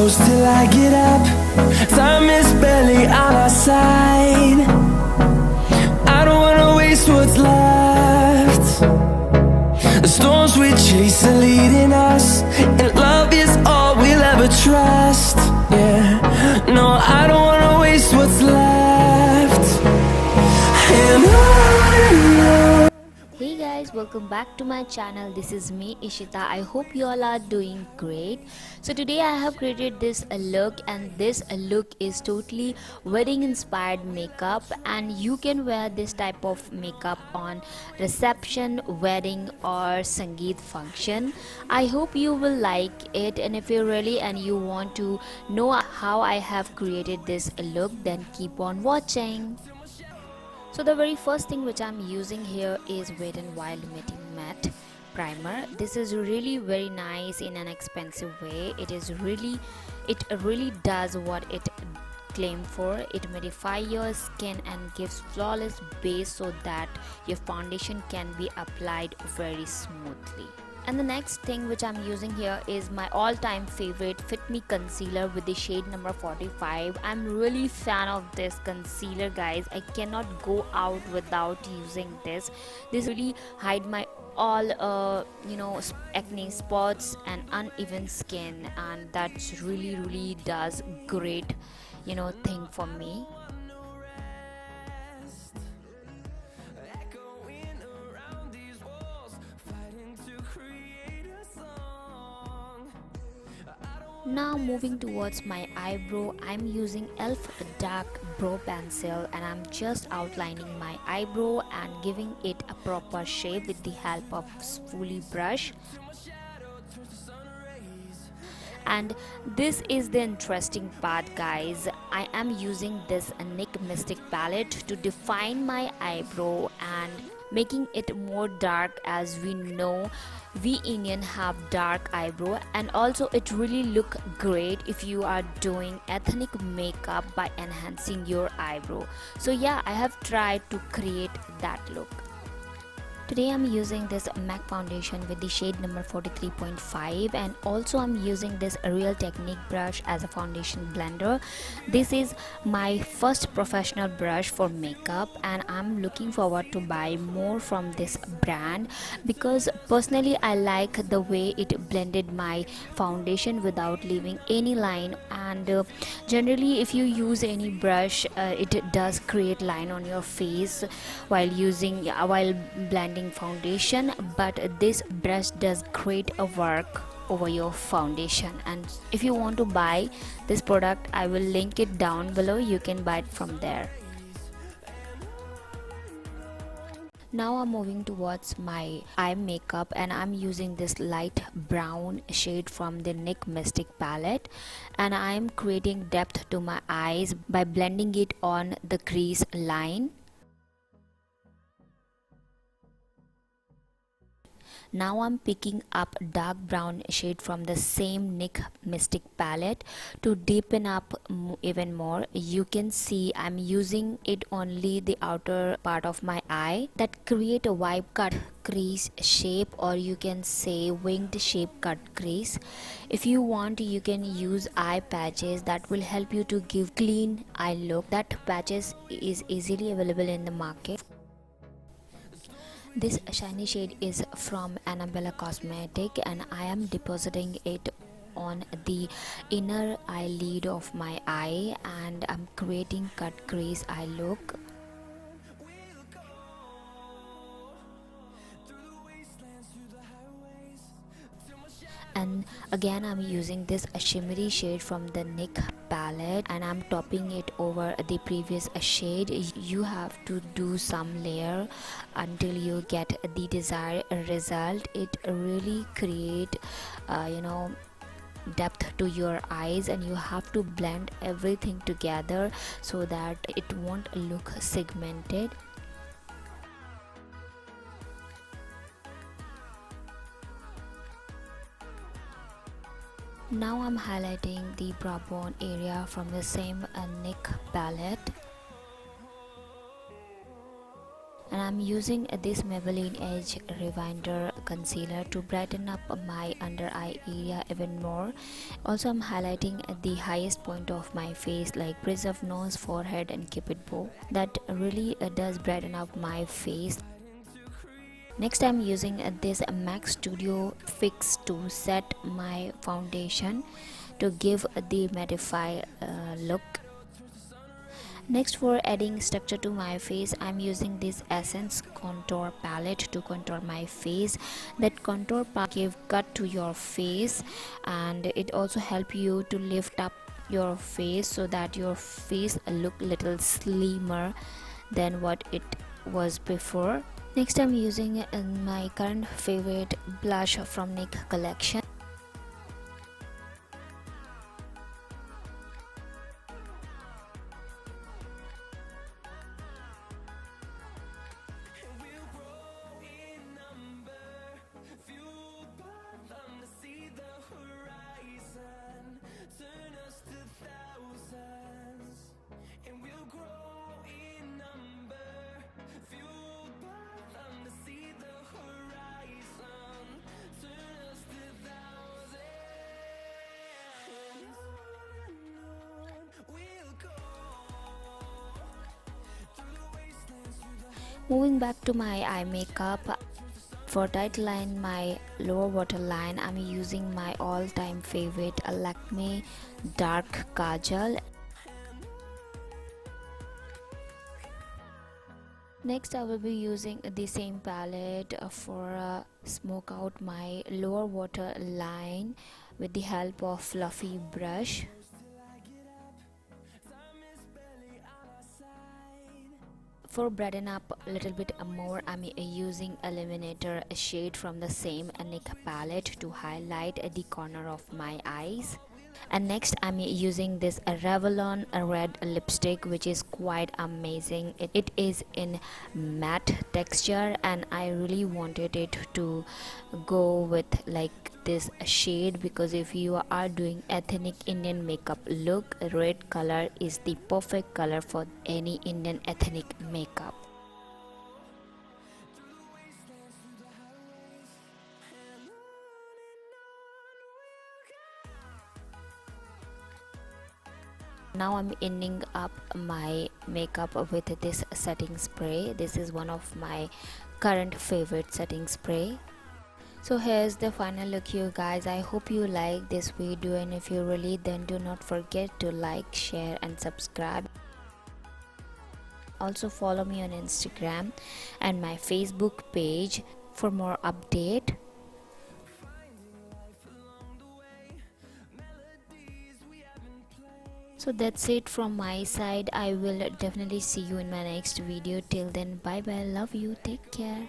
close till I get up. Time is barely on our side. I don't wanna waste what's left. The storms we chase are leading us, and love is all we'll ever trust. Yeah, no, I don't wanna waste what's left. And on. Hey guys, welcome back to my channel. This is me, Ishita. I hope you all are doing great. So today I have created this look, and this look is totally wedding inspired makeup, and you can wear this type of makeup on reception, wedding or sangeet function. I hope you will like it, and if you're really and you want to know how I have created this look, then keep on watching. So the very first thing which I'm using here is Wet n Wild Matte primer. This is really very nice in an expensive way. It really does what it claim for. It mattify your skin and gives flawless base so that your foundation can be applied very smoothly. And the next thing which I'm using here is my all-time favorite Fit Me concealer with the shade number 45. I'm really fan of this concealer, guys. I cannot go out without using this. This really hide my all acne spots and uneven skin, and that's really does great thing for me. Now moving towards my eyebrow, I'm using e.l.f. dark brow pencil, and I'm just outlining my eyebrow and giving it a proper shape with the help of spoolie brush. And this is the interesting part, guys. I am using this NYX Mystic palette to define my eyebrow and making it more dark, as we know we Indian have dark eyebrow, and also it really look great if you are doing ethnic makeup by enhancing your eyebrow. So yeah, I have tried to create that look. Today I'm using this MAC foundation with the shade number 43.5, and also I'm using this Real Technique brush as a foundation blender. This is my first professional brush for makeup, and I'm looking forward to buy more from this brand because personally I like the way it blended my foundation without leaving any line. And generally if you use any brush, it does create line on your face while blending foundation, but this brush does great work over your foundation. And if you want to buy this product, I will link it down below. You can buy it from there. Now I'm moving towards my eye makeup, and I'm using this light brown shade from the NYX Mystic palette, and I'm creating depth to my eyes by blending it on the crease line. Now I'm picking up dark brown shade from the same NYX Mystic palette to deepen up even more. You can see I'm using it only the outer part of my eye that create a wipe cut crease shape, or you can say winged shape cut crease. If you want, you can use eye patches that will help you to give clean eye look. That patches is easily available in the market. This shiny shade is from Annabella Cosmetic, and I am depositing it on the inner eyelid of my eye, and I'm creating cut crease eye look. And again I'm using this shimmery shade from the NYX palette, and I'm topping it over the previous shade. You have to do some layer until you get the desired result. It really create depth to your eyes, and you have to blend everything together so that it won't look segmented. Now I'm highlighting the brow bone area from the same NYX palette, and I'm using this Maybelline Edge Rewinder concealer to brighten up my under eye area even more. Also, I'm highlighting at the highest point of my face, like bridge of nose, forehead and cupid bow. That really does brighten up my face. Next, I'm using this MAC Studio Fix to set my foundation to give the mattify look. Next, for adding structure to my face, I'm using this Essence contour palette to contour my face. That contour palette give cut to your face, and it also help you to lift up your face so that your face look little slimmer than what it was before. Next, I'm using my current favorite blush from NYX collection. Moving back to my eye makeup, for tight line my lower waterline, I'm using my all-time favorite Lakme dark kajal. Next, I will be using the same palette for smoke out my lower waterline with the help of fluffy brush. For brighten up a little bit more, I'm using Illuminator shade from the same NYX palette to highlight the corner of my eyes. And next, I'm using this Revlon red lipstick, which is quite amazing. It is in matte texture, and I really wanted it to go with like this shade, because if you are doing ethnic Indian makeup look, red color is the perfect color for any Indian ethnic makeup. Now I'm ending up my makeup with this setting spray. This is one of my current favorite setting spray. So here's the final look, you guys. I hope you like this video, and if you really, then do not forget to like, share and subscribe. Also follow me on Instagram and my Facebook page for more update. So that's it from my side. I will definitely see you in my next video. Till then, bye bye, love you, take care.